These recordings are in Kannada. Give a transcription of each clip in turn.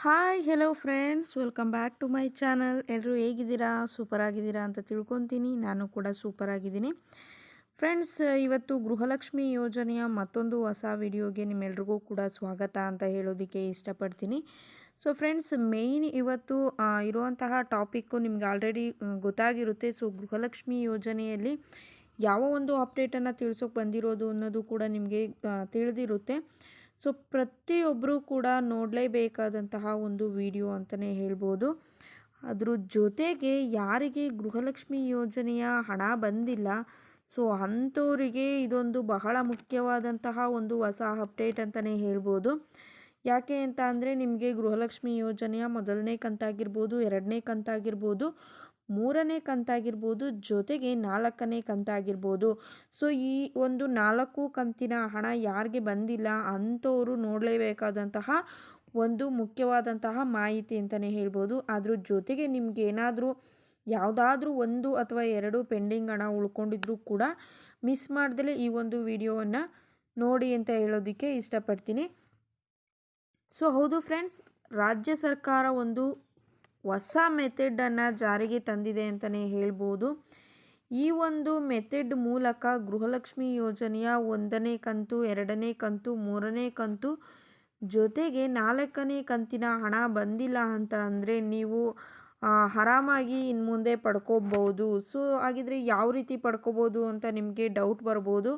Hi hello friends, welcome back to my channel. ಎಲ್ಲರೂ ಹೇಗಿದ್ದೀರಾ? ಸೂಪರ್ ಆಗಿದ್ದೀರಾ ಅಂತ ತಿಳ್ಕೊತೀನಿ. ನಾನು ಕೂಡ ಸೂಪರ್ ಆಗಿದ್ದೀನಿ ಫ್ರೆಂಡ್ಸ್. ಇವತ್ತು ಗೃಹಲಕ್ಷ್ಮಿ ಯೋಜನೆಯ ಮತ್ತೊಂದು ಹೊಸ ವಿಡಿಯೋಗೆ ನಿಮ್ಮೆಲ್ರಿಗೂ ಕೂಡ ಸ್ವಾಗತ ಅಂತ ಹೇಳೋದಕ್ಕೆ ಇಷ್ಟಪಡ್ತೀನಿ. ಸೊ ಫ್ರೆಂಡ್ಸ್, ಮೇಯ್ನ್ ಇವತ್ತು ಇರುವಂತಹ ಟಾಪಿಕ್ಕು ನಿಮ್ಗೆ ಆಲ್ರೆಡಿ ಗೊತ್ತಾಗಿರುತ್ತೆ. ಸೊ ಗೃಹಲಕ್ಷ್ಮಿ ಯೋಜನೆಯಲ್ಲಿ ಯಾವ ಒಂದು ಅಪ್ಡೇಟನ್ನು ತಿಳಿಸೋಕೆ ಬಂದಿರೋದು ಅನ್ನೋದು ಕೂಡ ನಿಮಗೆ ತಿಳಿದಿರುತ್ತೆ. ಸೊ ಪ್ರತಿಯೊಬ್ಬರೂ ಕೂಡ ನೋಡಲೇಬೇಕಾದಂತಹ ಒಂದು ವಿಡಿಯೋ ಅಂತಲೇ ಹೇಳ್ಬೋದು. ಅದ್ರ ಜೊತೆಗೆ ಯಾರಿಗೆ ಗೃಹಲಕ್ಷ್ಮಿ ಯೋಜನೆಯ ಹಣ ಬಂದಿಲ್ಲ, ಸೊ ಅಂಥವರಿಗೆ ಇದೊಂದು ಬಹಳ ಮುಖ್ಯವಾದಂತಹ ಒಂದು ಹೊಸ ಅಪ್ಡೇಟ್ ಅಂತಲೇ ಹೇಳ್ಬೋದು. ಯಾಕೆ ಅಂತ ಅಂದರೆ, ನಿಮಗೆ ಗೃಹಲಕ್ಷ್ಮಿ ಯೋಜನೆಯ ಮೊದಲನೇ ಕಂತಾಗಿರ್ಬೋದು, ಎರಡನೇ ಕಂತಾಗಿರ್ಬೋದು, ಮೂರನೇ ಕಂತಾಗಿರ್ಬೋದು, ಜೊತೆಗೆ ನಾಲ್ಕನೇ ಕಂತಾಗಿರ್ಬೋದು. ಸೊ ಈ ಒಂದು 4 ಕಂತಿನ ಹಣ ಯಾರಿಗೆ ಬಂದಿಲ್ಲ ಅಂಥವರು ನೋಡಲೇಬೇಕಾದಂತಹ ಒಂದು ಮುಖ್ಯವಾದಂತಹ ಮಾಹಿತಿ ಅಂತಲೇ ಹೇಳ್ಬೋದು. ಅದ್ರ ಜೊತೆಗೆ ನಿಮ್ಗೆ ಏನಾದರೂ ಯಾವುದಾದ್ರೂ 1 ಅಥವಾ 2 ಪೆಂಡಿಂಗ್ ಹಣ ಉಳ್ಕೊಂಡಿದ್ರೂ ಕೂಡ ಮಿಸ್ ಮಾಡ್ದಲೇ ಈ ಒಂದು ವಿಡಿಯೋವನ್ನು ನೋಡಿ ಅಂತ ಹೇಳೋದಕ್ಕೆ ಇಷ್ಟಪಡ್ತೀನಿ. ಸೊ ಹೌದು ಫ್ರೆಂಡ್ಸ್, ರಾಜ್ಯ ಸರ್ಕಾರ ಒಂದು ಹೊಸ ಮೆಥಡನ್ನು ಜಾರಿಗೆ ತಂದಿದೆ ಅಂತಲೇ ಹೇಳ್ಬೋದು. ಈ ಒಂದು ಮೆಥಡ್ ಮೂಲಕ ಗೃಹಲಕ್ಷ್ಮಿ ಯೋಜನೆಯ 1ನೇ ಕಂತು, 2ನೇ ಕಂತು, 3ನೇ ಕಂತು, ಜೊತೆಗೆ 4ನೇ ಕಂತಿನ ಹಣ ಬಂದಿಲ್ಲ ಅಂತ ಅಂದರೆ ನೀವು ಆರಾಮಾಗಿ ಇನ್ನು ಮುಂದೆ ಪಡ್ಕೋಬೋದು. ಸೊ ಹಾಗಿದ್ರೆ ಯಾವ ರೀತಿ ಪಡ್ಕೋಬೋದು ಅಂತ ನಿಮಗೆ ಡೌಟ್ ಬರ್ಬೋದು.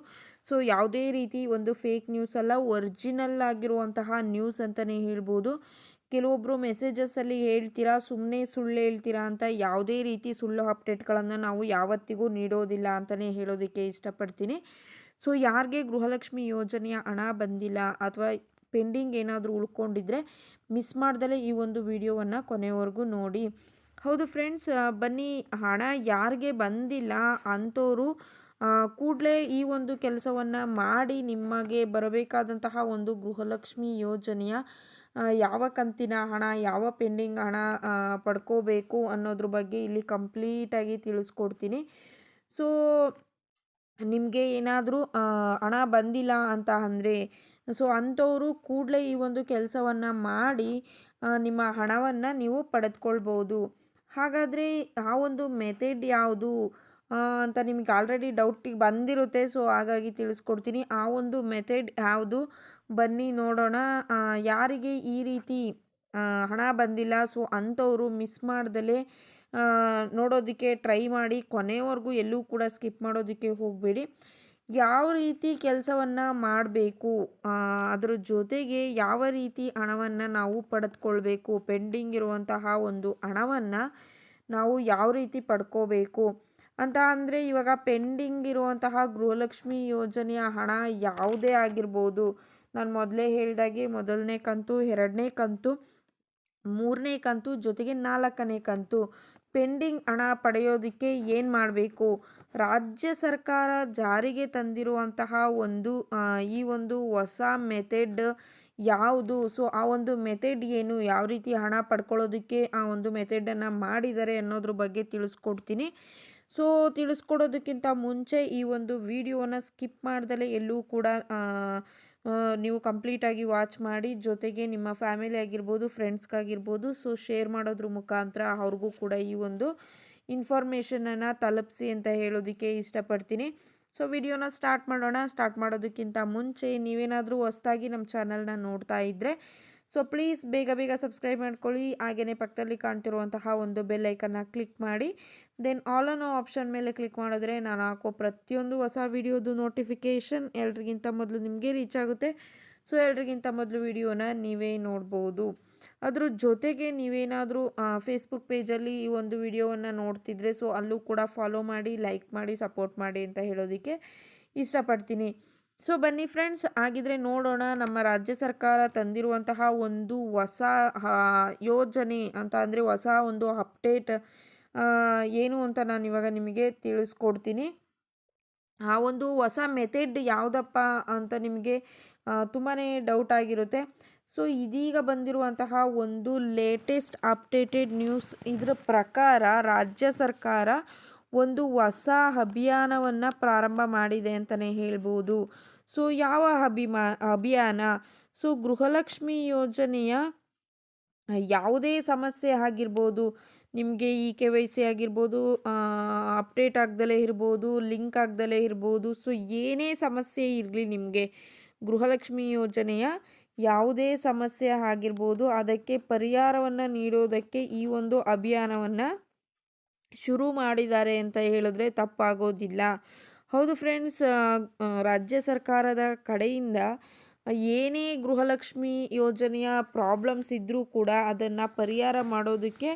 ಸೊ ಯಾವುದೇ ರೀತಿ ಒಂದು ಫೇಕ್ ನ್ಯೂಸ್ ಅಲ್ಲ, ಒರಿಜಿನಲ್ ಆಗಿರುವಂತಹ ನ್ಯೂಸ್ ಅಂತಲೇ ಹೇಳ್ಬೋದು. ಕೆಲವೊಬ್ಬರು ಮೆಸೇಜಸ್ಸಲ್ಲಿ ಹೇಳ್ತೀರಾ, ಸುಮ್ಮನೆ ಸುಳ್ಳು ಹೇಳ್ತೀರಾ ಅಂತ. ಯಾವುದೇ ರೀತಿ ಸುಳ್ಳು ಅಪ್ಡೇಟ್ಗಳನ್ನು ನಾವು ಯಾವತ್ತಿಗೂ ನೀಡೋದಿಲ್ಲ ಅಂತಲೇ ಹೇಳೋದಕ್ಕೆ ಇಷ್ಟಪಡ್ತೀನಿ. ಸೊ ಯಾರಿಗೆ ಗೃಹಲಕ್ಷ್ಮಿ ಯೋಜನೆಯ ಹಣ ಬಂದಿಲ್ಲ ಅಥವಾ ಪೆಂಡಿಂಗ್ ಏನಾದರೂ ಉಳ್ಕೊಂಡಿದ್ರೆ ಮಿಸ್ ಮಾಡ್ದಲೇ ಈ ಒಂದು ವಿಡಿಯೋವನ್ನು ಕೊನೆವರೆಗೂ ನೋಡಿ. ಹೌದು ಫ್ರೆಂಡ್ಸ್, ಬನ್ನಿ, ಹಣ ಯಾರಿಗೆ ಬಂದಿಲ್ಲ ಅಂಥವರು ಕೂಡಲೇ ಈ ಒಂದು ಕೆಲಸವನ್ನು ಮಾಡಿ ನಿಮಗೆ ಬರಬೇಕಾದಂತಹ ಒಂದು ಗೃಹಲಕ್ಷ್ಮಿ ಯೋಜನೆಯ ಯಾವ ಕಂತಿನ ಹಣ, ಯಾವ ಪೆಂಡಿಂಗ್ ಹಣ ಪಡ್ಕೋಬೇಕು ಅನ್ನೋದ್ರ ಬಗ್ಗೆ ಇಲ್ಲಿ ಕಂಪ್ಲೀಟಾಗಿ ತಿಳಿಸ್ಕೊಡ್ತೀನಿ. ಸೊ ನಿಮಗೆ ಏನಾದರೂ ಹಣ ಬಂದಿಲ್ಲ ಅಂತ ಅಂದರೆ, ಸೊ ಅಂಥವರು ಕೂಡಲೇ ಈ ಒಂದು ಕೆಲಸವನ್ನು ಮಾಡಿ ನಿಮ್ಮ ಹಣವನ್ನು ನೀವು ಪಡೆದುಕೊಳ್ಬೋದು. ಹಾಗಾದರೆ ಆ ಒಂದು ಮೆಥಡ್ ಯಾವುದು ಅಂತ ನಿಮಗೆ ಆಲ್ರೆಡಿ ಡೌಟಿಗೆ ಬಂದಿರುತ್ತೆ. ಸೊ ಹಾಗಾಗಿ ತಿಳಿಸ್ಕೊಡ್ತೀನಿ. ಆ ಒಂದು ಮೆಥಡ್ ಯಾವುದು ಬನ್ನಿ ನೋಡೋಣ. ಯಾರಿಗೆ ಈ ರೀತಿ ಹಣ ಬಂದಿಲ್ಲ, ಸೊ ಅಂಥವರು ಮಿಸ್ ಮಾಡ್ದಲೇ ನೋಡೋದಕ್ಕೆ ಟ್ರೈ ಮಾಡಿ. ಕೊನೆವರೆಗೂ ಎಲ್ಲೂ ಕೂಡ ಸ್ಕಿಪ್ ಮಾಡೋದಕ್ಕೆ ಹೋಗಬೇಡಿ. ಯಾವ ರೀತಿ ಕೆಲಸವನ್ನು ಮಾಡಬೇಕು, ಅದರ ಜೊತೆಗೆ ಯಾವ ರೀತಿ ಹಣವನ್ನು ನಾವು ಪಡೆದುಕೊಳ್ಬೇಕು, ಪೆಂಡಿಂಗ್ ಇರುವಂತಹ ಒಂದು ಹಣವನ್ನು ನಾವು ಯಾವ ರೀತಿ ಪಡ್ಕೋಬೇಕು ಅಂತ ಅಂದರೆ, ಇವಾಗ ಪೆಂಡಿಂಗ್ ಇರುವಂತಹ ಗೃಹಲಕ್ಷ್ಮಿ ಯೋಜನೆಯ ಹಣ ಯಾವುದೇ ಆಗಿರ್ಬೋದು. ನಾನು ಮೊದಲೇ ಹೇಳಿದಾಗೆ ಮೊದಲನೇ ಕಂತು, ಎರಡನೇ ಕಂತು, ಮೂರನೇ ಕಂತು, ಜೊತೆಗೆ 4ನೇ ಕಂತು ಪೆಂಡಿಂಗ್ ಹಣ ಪಡೆಯೋದಕ್ಕೆ ಏನು ಮಾಡಬೇಕು, ರಾಜ್ಯ ಸರ್ಕಾರ ಜಾರಿಗೆ ತಂದಿರುವಂತಹ ಒಂದು ಈ ಒಂದು ಹೊಸ ಮೆಥಡ್ ಯಾವುದು, ಸೊ ಆ ಒಂದು ಮೆಥಡ್ ಏನು, ಯಾವ ರೀತಿ ಹಣ ಪಡ್ಕೊಳ್ಳೋದಕ್ಕೆ ಆ ಒಂದು ಮೆಥಡನ್ನು ಮಾಡಿದ್ದಾರೆ ಅನ್ನೋದ್ರ ಬಗ್ಗೆ ತಿಳಿಸ್ಕೊಡ್ತೀನಿ. ಸೊ ತಿಳಿಸ್ಕೊಡೋದಕ್ಕಿಂತ ಮುಂಚೆ ಈ ಒಂದು ವಿಡಿಯೋನ ಸ್ಕಿಪ್ ಮಾಡ್ದಲೇ ಎಲ್ಲೂ ಕೂಡ ನೀವು ಕಂಪ್ಲೀಟಾಗಿ ವಾಚ್ ಮಾಡಿ. ಜೊತೆಗೆ ನಿಮ್ಮ ಫ್ಯಾಮಿಲಿ ಆಗಿರ್ಬೋದು, ಫ್ರೆಂಡ್ಸ್ಗಾಗಿರ್ಬೋದು, ಸೊ ಶೇರ್ ಮಾಡೋದ್ರ ಮುಖಾಂತರ ಅವ್ರಿಗೂ ಕೂಡ ಈ ಒಂದು ಇನ್ಫಾರ್ಮೇಷನನ್ನು ತಲುಪಿಸಿ ಅಂತ ಹೇಳೋದಕ್ಕೆ ಇಷ್ಟಪಡ್ತೀನಿ. ಸೊ ವಿಡಿಯೋನ ಸ್ಟಾರ್ಟ್ ಮಾಡೋಣ. ಸ್ಟಾರ್ಟ್ ಮಾಡೋದಕ್ಕಿಂತ ಮುಂಚೆ ನೀವೇನಾದರೂ ಹೊಸದಾಗಿ ನಮ್ಮ ಚಾನಲ್ನ ನೋಡ್ತಾ ಇದ್ದರೆ ಸೊ ಪ್ಲೀಸ್ ಬೇಗ ಬೇಗ ಸಬ್ಸ್ಕ್ರೈಬ್ ಮಾಡ್ಕೊಳ್ಳಿ. ಹಾಗೆಯೇ ಪಕ್ಕದಲ್ಲಿ ಕಾಣ್ತಿರುವಂತಹ ಒಂದು ಬೆಲ್ ಐಕನ್ನ ಕ್ಲಿಕ್ ಮಾಡಿ. ದೆನ್ ಆಲ್ ಅನ್ನೋ ಆಪ್ಷನ್ ಮೇಲೆ ಕ್ಲಿಕ್ ಮಾಡಿದ್ರೆ ನಾನು ಹಾಕೋ ಪ್ರತಿಯೊಂದು ಹೊಸ ವಿಡಿಯೋದು ನೋಟಿಫಿಕೇಷನ್ ಎಲ್ರಿಗಿಂತ ಮೊದಲು ನಿಮಗೆ ರೀಚ್ ಆಗುತ್ತೆ. ಸೊ ಎಲ್ರಿಗಿಂತ ಮೊದಲು ವಿಡಿಯೋನ ನೀವೇ ನೋಡ್ಬೋದು. ಅದ್ರ ಜೊತೆಗೆ ನೀವೇನಾದರೂ ಫೇಸ್ಬುಕ್ ಪೇಜಲ್ಲಿ ಈ ಒಂದು ವಿಡಿಯೋವನ್ನು ನೋಡ್ತಿದ್ರೆ ಸೊ ಅಲ್ಲೂ ಕೂಡ ಫಾಲೋ ಮಾಡಿ, ಲೈಕ್ ಮಾಡಿ, ಸಪೋರ್ಟ್ ಮಾಡಿ ಅಂತ ಹೇಳೋದಕ್ಕೆ ಇಷ್ಟಪಡ್ತೀನಿ. ಸೊ ಬನ್ನಿ ಫ್ರೆಂಡ್ಸ್, ಹಾಗಿದ್ರೆ ನೋಡೋಣ ನಮ್ಮ ರಾಜ್ಯ ಸರ್ಕಾರ ತಂದಿರುವಂತಹ ಒಂದು ಹೊಸ ಯೋಜನೆ ಅಂತ ಅಂದರೆ ಹೊಸ ಒಂದು ಅಪ್ಡೇಟ್ ಏನು ಅಂತ ನಾನು ಇವಾಗ ನಿಮಗೆ ತಿಳಿಸ್ಕೊಡ್ತೀನಿ. ಆ ಒಂದು ಹೊಸ ಮೆಥಡ್ ಯಾವುದಪ್ಪ ಅಂತ ನಿಮಗೆ ತುಂಬಾ ಡೌಟ್ ಆಗಿರುತ್ತೆ. ಸೊ ಇದೀಗ ಬಂದಿರುವಂತಹ ಒಂದು ಲೇಟೆಸ್ಟ್ ಅಪ್ಡೇಟೆಡ್ ನ್ಯೂಸ್ ಇದರ ಪ್ರಕಾರ ರಾಜ್ಯ ಸರ್ಕಾರ ಒಂದು ಹೊಸ ಅಭಿಯಾನವನ್ನು ಪ್ರಾರಂಭ ಮಾಡಿದೆ ಅಂತಲೇ ಹೇಳ್ಬೋದು. ಸೊ ಯಾವ ಅಭಿಯಾನ? ಸೊ ಗೃಹಲಕ್ಷ್ಮಿ ಯೋಜನೆಯ ಯಾವುದೇ ಸಮಸ್ಯೆ ಆಗಿರ್ಬೋದು, ನಿಮಗೆ ಈ KYC ಆಗಿರ್ಬೋದು, ಅಪ್ಡೇಟ್ ಆಗ್ದಲೇ ಇರ್ಬೋದು, ಲಿಂಕ್ ಆಗ್ದಲೇ ಇರ್ಬೋದು. ಸೊ ಏನೇ ಸಮಸ್ಯೆ ಇರಲಿ ನಿಮಗೆ ಗೃಹಲಕ್ಷ್ಮಿ ಯೋಜನೆಯ ಯಾವುದೇ ಸಮಸ್ಯೆ ಆಗಿರ್ಬೋದು, ಅದಕ್ಕೆ ಪರಿಹಾರವನ್ನು ನೀಡೋದಕ್ಕೆ ಈ ಒಂದು ಅಭಿಯಾನವನ್ನು ಶುರು ಮಾಡಿದ್ದಾರೆ ಅಂತ ಹೇಳಿದ್ರೆ ತಪ್ಪಾಗೋದಿಲ್ಲ. ಹೌದು ಫ್ರೆಂಡ್ಸ್, ರಾಜ್ಯ ಸರ್ಕಾರದ ಕಡೆಯಿಂದ ಏನೇ ಗೃಹಲಕ್ಷ್ಮಿ ಯೋಜನೆಯ ಪ್ರಾಬ್ಲಮ್ಸ್ ಇದ್ದರೂ ಕೂಡ ಅದನ್ನು ಪರಿಹಾರ ಮಾಡೋದಕ್ಕೆ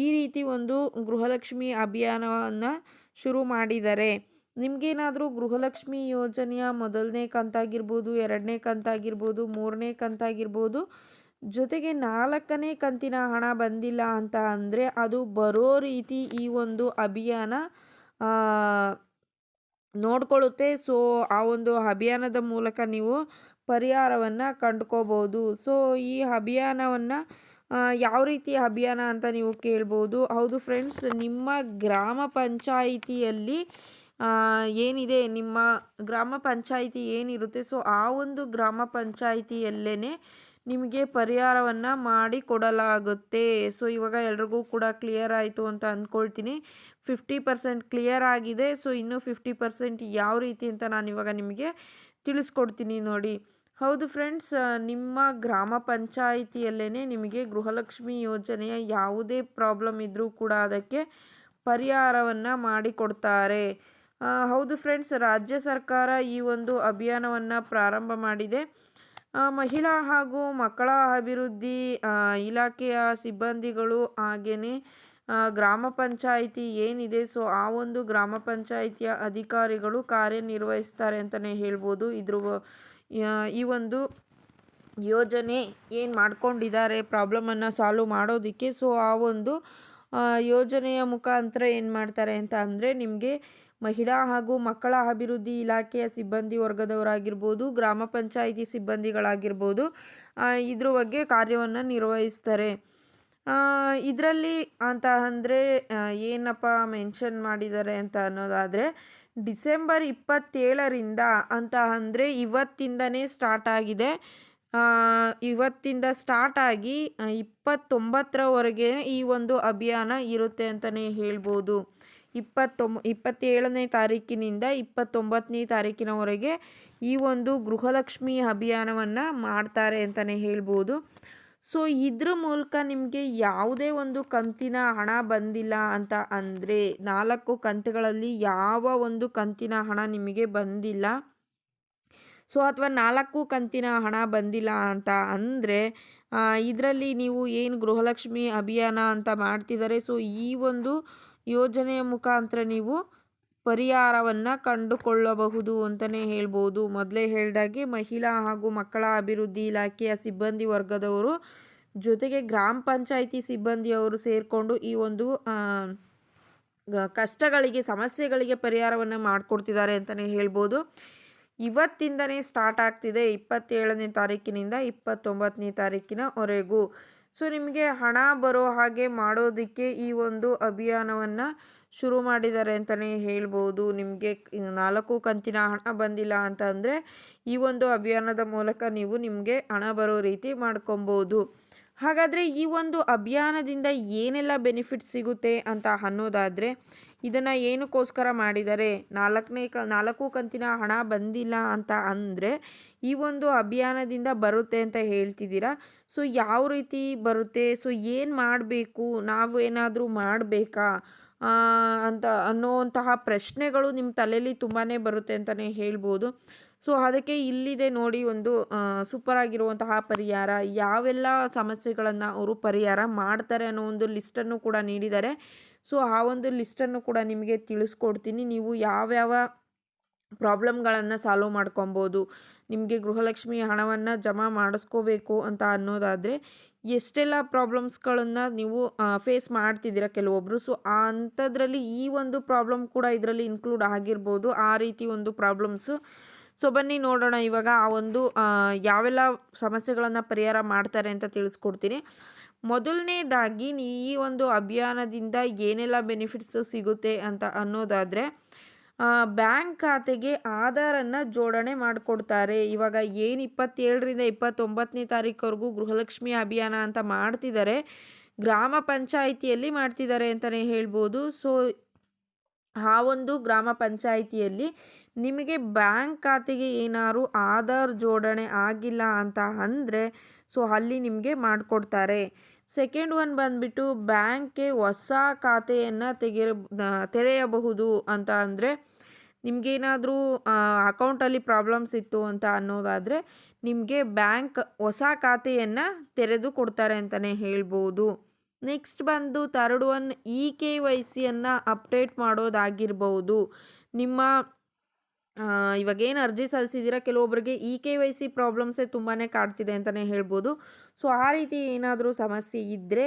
ಈ ರೀತಿ ಒಂದು ಗೃಹಲಕ್ಷ್ಮಿ ಅಭಿಯಾನವನ್ನು ಶುರು ಮಾಡಿದ್ದಾರೆ. ನಿಮಗೇನಾದರೂ ಗೃಹಲಕ್ಷ್ಮಿ ಯೋಜನೆಯ ಮೊದಲನೇ ಕಂತಾಗಿರ್ಬೋದು, ಎರಡನೇ ಕಂತಾಗಿರ್ಬೋದು, ಮೂರನೇ ಕಂತಾಗಿರ್ಬೋದು, ಜೊತೆಗೆ 4ನೇ ಕಂತಿನ ಹಣ ಬಂದಿಲ್ಲ ಅಂತ ಅಂದರೆ ಅದು ಬರೋ ರೀತಿ ಈ ಒಂದು ಅಭಿಯಾನ ನೋಡ್ಕೊಳ್ಳುತ್ತೆ. ಸೊ ಆ ಒಂದು ಅಭಿಯಾನದ ಮೂಲಕ ನೀವು ಪರಿಹಾರವನ್ನು ಕಂಡುಕೋಬೋದು. ಸೊ ಈ ಅಭಿಯಾನವನ್ನು ಯಾವ ರೀತಿ ಅಭಿಯಾನ ಅಂತ ನೀವು ಕೇಳ್ಬೋದು. ಹೌದು ಫ್ರೆಂಡ್ಸ್, ನಿಮ್ಮ ಗ್ರಾಮ ಪಂಚಾಯಿತಿಯಲ್ಲಿ ಏನಿದೆ, ನಿಮ್ಮ ಗ್ರಾಮ ಪಂಚಾಯಿತಿ ಏನಿರುತ್ತೆ, ಸೊ ಆ ಒಂದು ಗ್ರಾಮ ಪಂಚಾಯಿತಿಯಲ್ಲೇ ನಿಮಗೆ ಪರಿಹಾರವನ್ನು ಮಾಡಿ ಕೊಡಲಾಗುತ್ತೆ. ಸೊ ಇವಾಗ ಎಲ್ರಿಗೂ ಕೂಡ ಕ್ಲಿಯರ್ ಆಯಿತು ಅಂತ ಅಂದ್ಕೊಳ್ತೀನಿ. 50% ಕ್ಲಿಯರ್ ಆಗಿದೆ. ಸೊ ಇನ್ನೂ 50% ಯಾವ ರೀತಿ ಅಂತ ನಾನಿವಾಗ ನಿಮಗೆ ತಿಳಿಸ್ಕೊಡ್ತೀನಿ ನೋಡಿ. ಹೌದು ಫ್ರೆಂಡ್ಸ್, ನಿಮ್ಮ ಗ್ರಾಮ ಪಂಚಾಯಿತಿಯಲ್ಲೇ ನಿಮಗೆ ಗೃಹಲಕ್ಷ್ಮಿ ಯೋಜನೆಯ ಯಾವುದೇ ಪ್ರಾಬ್ಲಮ್ ಇದ್ದರೂ ಕೂಡ ಅದಕ್ಕೆ ಪರಿಹಾರವನ್ನು ಮಾಡಿಕೊಡ್ತಾರೆ. ಹೌದು ಫ್ರೆಂಡ್ಸ್, ರಾಜ್ಯ ಸರ್ಕಾರ ಈ ಒಂದು ಅಭಿಯಾನವನ್ನು ಪ್ರಾರಂಭ ಮಾಡಿದೆ. ಮಹಿಳಾ ಹಾಗೂ ಮಕ್ಕಳ ಅಭಿವೃದ್ಧಿ ಇಲಾಖೆಯ ಸಿಬ್ಬಂದಿಗಳು ಹಾಗೆಯೇ ಗ್ರಾಮ ಪಂಚಾಯಿತಿ ಏನಿದೆ, ಸೊ ಆ ಒಂದು ಗ್ರಾಮ ಪಂಚಾಯಿತಿಯ ಅಧಿಕಾರಿಗಳು ಕಾರ್ಯನಿರ್ವಹಿಸ್ತಾರೆ ಅಂತಲೇ ಹೇಳ್ಬೋದು. ಈ ಒಂದು ಯೋಜನೆ ಏನು ಮಾಡ್ಕೊಂಡಿದ್ದಾರೆ ಪ್ರಾಬ್ಲಮನ್ನು ಸಾಲ್ವ್ ಮಾಡೋದಕ್ಕೆ, ಸೊ ಆ ಒಂದು ಯೋಜನೆಯ ಮುಖಾಂತರ ಏನು ಮಾಡ್ತಾರೆ ಅಂತ ಅಂದರೆ ನಿಮಗೆ ಮಹಿಳಾ ಹಾಗೂ ಮಕ್ಕಳ ಅಭಿವೃದ್ಧಿ ಇಲಾಖೆಯ ಸಿಬ್ಬಂದಿ ವರ್ಗದವರಾಗಿರ್ಬೋದು, ಗ್ರಾಮ ಪಂಚಾಯಿತಿ ಸಿಬ್ಬಂದಿಗಳಾಗಿರ್ಬೋದು, ಇದ್ರ ಬಗ್ಗೆ ಕಾರ್ಯವನ್ನು ನಿರ್ವಹಿಸ್ತಾರೆ. ಇದರಲ್ಲಿ ಅಂತ ಅಂದರೆ ಏನಪ್ಪ ಮೆನ್ಷನ್ ಮಾಡಿದ್ದಾರೆ ಅಂತ ಅನ್ನೋದಾದರೆ, ಡಿಸೆಂಬರ್ 27ರಿಂದ ಅಂತ ಅಂದರೆ ಇವತ್ತಿಂದನೇ ಸ್ಟಾರ್ಟ್ ಆಗಿದೆ. ಇವತ್ತಿಂದ ಸ್ಟಾರ್ಟ್ ಆಗಿ 29ರವರೆಗೆ ಈ ಒಂದು ಅಭಿಯಾನ ಇರುತ್ತೆ ಅಂತಲೇ ಹೇಳ್ಬೋದು. 27ನೇ ತಾರೀಕಿನಿಂದ 29ನೇ ತಾರೀಕಿನವರೆಗೆ ಈ ಒಂದು ಗೃಹಲಕ್ಷ್ಮಿ ಅಭಿಯಾನವನ್ನು ಮಾಡ್ತಾರೆ ಅಂತಲೇ ಹೇಳ್ಬೋದು. ಸೊ ಇದ್ರ ಮೂಲಕ ನಿಮಗೆ ಯಾವುದೇ ಒಂದು ಕಂತಿನ ಹಣ ಬಂದಿಲ್ಲ ಅಂತ ಅಂದರೆ, 4 ಕಂತುಗಳಲ್ಲಿ ಯಾವ ಒಂದು ಕಂತಿನ ಹಣ ನಿಮಗೆ ಬಂದಿಲ್ಲ, ಸೊ ಅಥವಾ 4 ಕಂತಿನ ಹಣ ಬಂದಿಲ್ಲ ಅಂತ ಅಂದರೆ ಇದರಲ್ಲಿ ನೀವು ಏನು ಗೃಹಲಕ್ಷ್ಮಿ ಅಭಿಯಾನ ಅಂತ ಮಾಡ್ತಿದ್ದಾರೆ, ಸೊ ಈ ಒಂದು ಯೋಜನೆಯ ಮುಖಾಂತರ ನೀವು ಪರಿಹಾರವನ್ನು ಕಂಡುಕೊಳ್ಳಬಹುದು ಅಂತಲೇ ಹೇಳ್ಬೋದು. ಮೊದಲೇ ಹೇಳಿದಾಗೆ ಮಹಿಳಾ ಹಾಗೂ ಮಕ್ಕಳ ಅಭಿವೃದ್ಧಿ ಇಲಾಖೆಯ ಸಿಬ್ಬಂದಿ ವರ್ಗದವರು ಜೊತೆಗೆ ಗ್ರಾಮ ಪಂಚಾಯಿತಿ ಸಿಬ್ಬಂದಿಯವರು ಸೇರಿಕೊಂಡು ಈ ಒಂದು ಕಷ್ಟಗಳಿಗೆ, ಸಮಸ್ಯೆಗಳಿಗೆ ಪರಿಹಾರವನ್ನು ಮಾಡಿಕೊಡ್ತಿದ್ದಾರೆ ಅಂತಲೇ ಹೇಳ್ಬೋದು. ಇವತ್ತಿಂದನೇ ಸ್ಟಾರ್ಟ್ ಆಗ್ತಿದೆ, 27ನೇ ತಾರೀಕಿನಿಂದ 29ನೇ ತಾರೀಕಿನವರೆಗೂ. ಸೊ ನಿಮಗೆ ಹಣ ಬರೋ ಹಾಗೆ ಮಾಡೋದಕ್ಕೆ ಈ ಒಂದು ಅಭಿಯಾನವನ್ನು ಶುರು ಮಾಡಿದ್ದಾರೆ ಅಂತಲೇ ಹೇಳ್ಬೋದು. ನಿಮಗೆ 4 ಕಂತಿನ ಹಣ ಬಂದಿಲ್ಲ ಅಂತ ಅಂದರೆ ಈ ಒಂದು ಅಭಿಯಾನದ ಮೂಲಕ ನೀವು ನಿಮಗೆ ಹಣ ಬರೋ ರೀತಿ ಮಾಡ್ಕೊಬೋದು. ಹಾಗಾದರೆ ಈ ಒಂದು ಅಭಿಯಾನದಿಂದ ಏನೆಲ್ಲ ಬೆನಿಫಿಟ್ಸ್ ಸಿಗುತ್ತೆ ಅಂತ ಅನ್ನೋದಾದರೆ, ಇದನ್ನು ಏನಕ್ಕೋಸ್ಕರ ಮಾಡಿದ್ದಾರೆ, 4 ಕಂತಿನ ಹಣ ಬಂದಿಲ್ಲ ಅಂತ ಅಂದರೆ ಈ ಒಂದು ಅಭಿಯಾನದಿಂದ ಬರುತ್ತೆ ಅಂತ ಹೇಳ್ತಿದ್ದೀರಾ. ಸೊ ಯಾವ ರೀತಿ ಬರುತ್ತೆ, ಸೊ ಏನು ಮಾಡಬೇಕು, ನಾವು ಏನಾದರೂ ಮಾಡಬೇಕಾ ಅಂತ ಅನ್ನೋವಂತಹ ಪ್ರಶ್ನೆಗಳು ನಿಮ್ಮ ತಲೆಯಲ್ಲಿ ತುಂಬಾ ಬರುತ್ತೆ ಅಂತಲೇ ಹೇಳ್ಬೋದು. ಸೊ ಅದಕ್ಕೆ ಇಲ್ಲಿದೆ ನೋಡಿ ಒಂದು ಸೂಪರ್ ಆಗಿರುವಂತಹ ಪರಿಹಾರ. ಯಾವೆಲ್ಲ ಸಮಸ್ಯೆಗಳನ್ನು ಅವರು ಪರಿಹಾರ ಮಾಡ್ತಾರೆ ಅನ್ನೋ ಒಂದು ಲಿಸ್ಟನ್ನು ಕೂಡ ನೀಡಿದ್ದಾರೆ. ಸೊ ಆ ಒಂದು ಲಿಸ್ಟನ್ನು ಕೂಡ ನಿಮಗೆ ತಿಳಿಸ್ಕೊಡ್ತೀನಿ. ನೀವು ಯಾವ್ಯಾವ ಪ್ರಾಬ್ಲಮ್ಗಳನ್ನು ಸಾಲ್ವ್ ಮಾಡ್ಕೊಬೋದು, ನಿಮಗೆ ಗೃಹಲಕ್ಷ್ಮಿ ಹಣವನ್ನು ಜಮಾ ಮಾಡಿಸ್ಕೋಬೇಕು ಅಂತ ಅನ್ನೋದಾದರೆ ಎಷ್ಟೆಲ್ಲ ಪ್ರಾಬ್ಲಮ್ಸ್ಗಳನ್ನು ನೀವು ಫೇಸ್ ಮಾಡ್ತಿದ್ದೀರಾ ಕೆಲವೊಬ್ಬರು. ಸೊ ಅಂಥದ್ರಲ್ಲಿ ಈ ಒಂದು ಪ್ರಾಬ್ಲಮ್ ಕೂಡ ಇದರಲ್ಲಿ ಇನ್ಕ್ಲೂಡ್ ಆಗಿರ್ಬೋದು, ಆ ರೀತಿ ಒಂದು ಪ್ರಾಬ್ಲಮ್ಸು. ಸೊ ಬನ್ನಿ ನೋಡೋಣ ಇವಾಗ ಆ ಒಂದು ಯಾವೆಲ್ಲ ಸಮಸ್ಯೆಗಳನ್ನು ಪರಿಹಾರ ಮಾಡ್ತಾರೆ ಅಂತ ತಿಳಿಸ್ಕೊಡ್ತೀನಿ. ಮೊದಲನೇದಾಗಿ ಈ ಒಂದು ಅಭಿಯಾನದಿಂದ ಏನೆಲ್ಲ ಬೆನಿಫಿಟ್ಸು ಸಿಗುತ್ತೆ ಅಂತ ಅನ್ನೋದಾದರೆ, ಬ್ಯಾಂಕ್ ಖಾತೆಗೆ ಆಧಾರನ್ನು ಜೋಡಣೆ ಮಾಡಿಕೊಡ್ತಾರೆ. ಇವಾಗ ಏನು 27ರಿಂದ 29ನೇ ತಾರೀಕುವರೆಗೂ ಗೃಹಲಕ್ಷ್ಮಿ ಅಭಿಯಾನ ಅಂತ ಮಾಡ್ತಿದ್ದಾರೆ, ಗ್ರಾಮ ಪಂಚಾಯಿತಿಯಲ್ಲಿ ಮಾಡ್ತಿದ್ದಾರೆ ಅಂತಲೇ ಹೇಳ್ಬೋದು. ಸೊ ಆ ಒಂದು ಗ್ರಾಮ ಪಂಚಾಯಿತಿಯಲ್ಲಿ ನಿಮಗೆ ಬ್ಯಾಂಕ್ ಖಾತೆಗೆ ಏನಾದ್ರು ಆಧಾರ್ ಜೋಡಣೆ ಆಗಿಲ್ಲ ಅಂತ ಅಂದರೆ ಸೊ ಅಲ್ಲಿ ನಿಮಗೆ ಮಾಡಿಕೊಡ್ತಾರೆ. ಸೆಕೆಂಡ್ ಒನ್ ಬಂದುಬಿಟ್ಟು ಬ್ಯಾಂಕ್ಗೆ ಹೊಸ ಖಾತೆಯನ್ನು ತೆರೆಯಬಹುದು ಅಂತ ಅಂದರೆ ನಿಮಗೇನಾದರೂ ಅಕೌಂಟಲ್ಲಿ ಪ್ರಾಬ್ಲಮ್ಸ್ ಇತ್ತು ಅಂತ ಅನ್ನೋದಾದರೆ ನಿಮಗೆ ಬ್ಯಾಂಕ್ ಹೊಸ ಖಾತೆಯನ್ನು ತೆರೆದು ಕೊಡ್ತಾರೆ ಅಂತಲೇ ಹೇಳ್ಬೋದು. ನೆಕ್ಸ್ಟ್ ಬಂದು ಥರ್ಡ್ ಒನ್ KYCಯನ್ನು ಅಪ್ಡೇಟ್ ಮಾಡೋದಾಗಿರ್ಬೋದು. ನಿಮ್ಮ ಇವಾಗೇನು ಅರ್ಜಿ ಸಲ್ಲಿಸಿದ್ದೀರಾ, ಕೆಲವೊಬ್ಬರಿಗೆ KYC ಪ್ರಾಬ್ಲಮ್ಸೇ ತುಂಬಾ ಕಾಡ್ತಿದೆ ಅಂತಲೇ ಹೇಳ್ಬೋದು. ಸೊ ಆ ರೀತಿ ಏನಾದರೂ ಸಮಸ್ಯೆ ಇದ್ದರೆ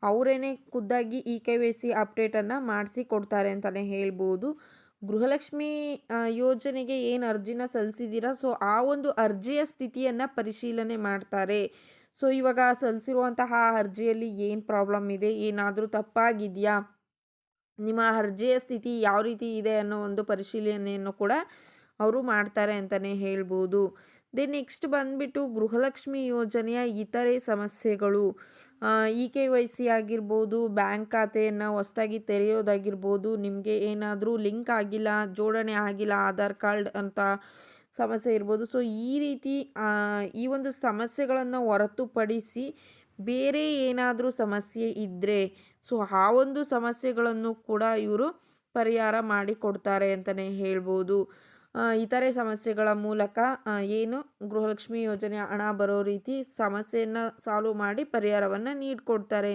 ಅವರೇನೆ ಖುದ್ದಾಗಿ KYC ಅಪ್ಡೇಟನ್ನು ಮಾಡಿಸಿ ಕೊಡ್ತಾರೆ ಅಂತಲೇ ಹೇಳ್ಬೋದು. ಗೃಹಲಕ್ಷ್ಮಿ ಯೋಜನೆಗೆ ಏನು ಅರ್ಜಿನ ಸಲ್ಲಿಸಿದ್ದೀರಾ ಸೊ ಆ ಒಂದು ಅರ್ಜಿಯ ಸ್ಥಿತಿಯನ್ನು ಪರಿಶೀಲನೆ ಮಾಡ್ತಾರೆ. ಸೊ ಇವಾಗ ಸಲ್ಲಿಸಿರುವಂತಹ ಅರ್ಜಿಯಲ್ಲಿ ಏನು ಪ್ರಾಬ್ಲಮ್ ಇದೆ, ಏನಾದರೂ ತಪ್ಪಾಗಿದೆಯಾ, ನಿಮ್ಮ ಅರ್ಜಿಯ ಸ್ಥಿತಿ ಯಾವ ರೀತಿ ಇದೆ ಅನ್ನೋ ಒಂದು ಪರಿಶೀಲನೆಯನ್ನು ಕೂಡ ಅವರು ಮಾಡ್ತಾರೆ ಅಂತಲೇ ಹೇಳ್ಬೋದು. ನೆಕ್ಸ್ಟ್ ಬಂದುಬಿಟ್ಟು ಗೃಹಲಕ್ಷ್ಮಿ ಯೋಜನೆಯ ಇತರೆ ಸಮಸ್ಯೆಗಳು, KYC ಆಗಿರ್ಬೋದು, ಬ್ಯಾಂಕ್ ಖಾತೆಯನ್ನು ಹೊಸದಾಗಿ ತೆರೆಯೋದಾಗಿರ್ಬೋದು, ನಿಮಗೆ ಏನಾದರೂ ಲಿಂಕ್ ಆಗಿಲ್ಲ, ಜೋಡಣೆ ಆಗಿಲ್ಲ ಆಧಾರ್ ಕಾರ್ಡ್ ಅಂತ ಸಮಸ್ಯೆ ಇರ್ಬೋದು. ಸೊ ಈ ರೀತಿ ಈ ಒಂದು ಸಮಸ್ಯೆಗಳನ್ನು ಹೊರತುಪಡಿಸಿ ಬೇರೆ ಏನಾದರೂ ಸಮಸ್ಯೆ ಇದ್ದರೆ ಸೊ ಆ ಒಂದು ಸಮಸ್ಯೆಗಳನ್ನು ಕೂಡ ಇವರು ಪರಿಹಾರ ಮಾಡಿಕೊಡ್ತಾರೆ ಅಂತಲೇ ಹೇಳ್ಬೋದು. ಇತರೆ ಸಮಸ್ಯೆಗಳ ಮೂಲಕ ಏನು ಗೃಹಲಕ್ಷ್ಮಿ ಯೋಜನೆ ಹಣ ಬರೋ ರೀತಿ ಸಮಸ್ಯೆಯನ್ನು ಸಾಲ್ವ್ ಮಾಡಿ ಪರಿಹಾರವನ್ನು ನೀಡಿಕೊಡ್ತಾರೆ.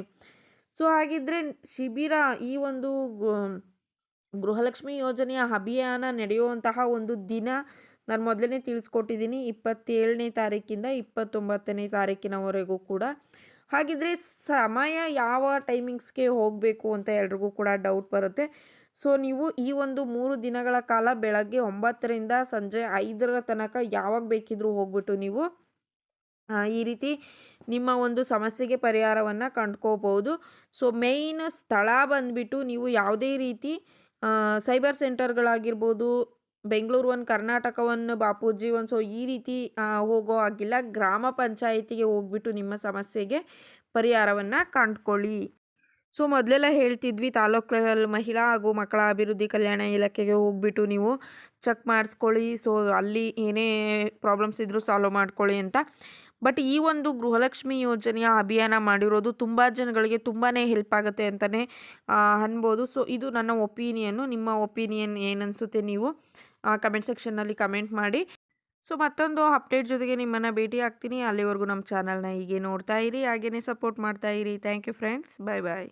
ಸೊ ಹಾಗಿದ್ದರೆ ಶಿಬಿರ ಈ ಒಂದು ಗೃಹಲಕ್ಷ್ಮಿ ಯೋಜನೆಯ ಅಭಿಯಾನ ನಡೆಯುವಂತಹ ಒಂದು ದಿನ ನಾನು ಮೊದಲೇ ತಿಳಿಸ್ಕೊಟ್ಟಿದ್ದೀನಿ, 27ನೇ ತಾರೀಕಿಂದ 29ನೇ ತಾರೀಕಿನವರೆಗೂ ಕೂಡ. ಹಾಗಿದ್ರೆ ಸಮಯ ಯಾವ ಟೈಮಿಂಗ್ಸ್ಗೆ ಹೋಗಬೇಕು ಅಂತ ಎಲ್ರಿಗೂ ಕೂಡ ಡೌಟ್ ಬರುತ್ತೆ. ಸೊ ನೀವು ಈ ಒಂದು 3 ದಿನಗಳ ಕಾಲ ಬೆಳಗ್ಗೆ 9ರಿಂದ ಸಂಜೆ 5ರ ತನಕ ಯಾವಾಗ ಬೇಕಿದ್ರೂ ಹೋಗ್ಬಿಟ್ಟು ನೀವು ಈ ರೀತಿ ನಿಮ್ಮ ಒಂದು ಸಮಸ್ಯೆಗೆ ಪರಿಹಾರವನ್ನು ಕಂಡ್ಕೋಬೋದು. ಸೊ ಮೇಯ್ನ್ ಸ್ಥಳ ಬಂದುಬಿಟ್ಟು ನೀವು ಯಾವುದೇ ರೀತಿ ಸೈಬರ್ ಸೆಂಟರ್ಗಳಾಗಿರ್ಬೋದು, ಬೆಂಗಳೂರು 1, ಕರ್ನಾಟಕ 1, ಬಾಪೂಜಿ 1, ಸೊ ಈ ರೀತಿ ಹೋಗೋ ಆಗಿಲ್ಲ, ಗ್ರಾಮ ಪಂಚಾಯಿತಿಗೆ ಹೋಗ್ಬಿಟ್ಟು ನಿಮ್ಮ ಸಮಸ್ಯೆಗೆ ಪರಿಹಾರವನ್ನು ಕಂಡುಕೊಳ್ಳಿ. ಸೊ ಮೊದಲೆಲ್ಲ ಹೇಳ್ತಿದ್ವಿ ತಾಲೂಕು ಲೆವೆಲ್ ಮಹಿಳಾ ಹಾಗೂ ಮಕ್ಕಳ ಅಭಿವೃದ್ಧಿ ಕಲ್ಯಾಣ ಇಲಾಖೆಗೆ ಹೋಗ್ಬಿಟ್ಟು ನೀವು ಚೆಕ್ ಮಾಡಿಸ್ಕೊಳ್ಳಿ, ಸೊ ಅಲ್ಲಿ ಏನೇ ಪ್ರಾಬ್ಲಮ್ಸ್ ಇದ್ದರೂ ಸಾಲ್ವ್ ಮಾಡ್ಕೊಳ್ಳಿ ಅಂತ. ಬಟ್ ಈ ಒಂದು ಗೃಹಲಕ್ಷ್ಮಿ ಯೋಜನೆಯ ಅಭಿಯಾನ ಮಾಡಿರೋದು ತುಂಬ ಜನಗಳಿಗೆ ತುಂಬಾ ಹೆಲ್ಪ್ ಆಗುತ್ತೆ ಅಂತಲೇ ಅನ್ಬೋದು. ಸೊ ಇದು ನನ್ನ ಒಪಿನಿಯನ್ನು. ನಿಮ್ಮ ಒಪಿನಿಯನ್ ಏನನ್ಸುತ್ತೆ ನೀವು ಕಮೆಂಟ್ ಸೆಕ್ಷನ್ನಲ್ಲಿ ಕಮೆಂಟ್ ಮಾಡಿ. ಸೊ ಮತ್ತೊಂದು ಅಪ್ಡೇಟ್ ಜೊತೆಗೆ ನಿಮ್ಮನ್ನು ಭೇಟಿ ಆಗ್ತೀನಿ. ಅಲ್ಲಿವರೆಗೂ ನಮ್ಮ ಚಾನಲ್ನ ಹೀಗೆ ನೋಡ್ತಾ ಇರಿ, ಹಾಗೆಯೇ ಸಪೋರ್ಟ್ ಮಾಡ್ತಾ ಇರಿ. Thank you friends, bye bye.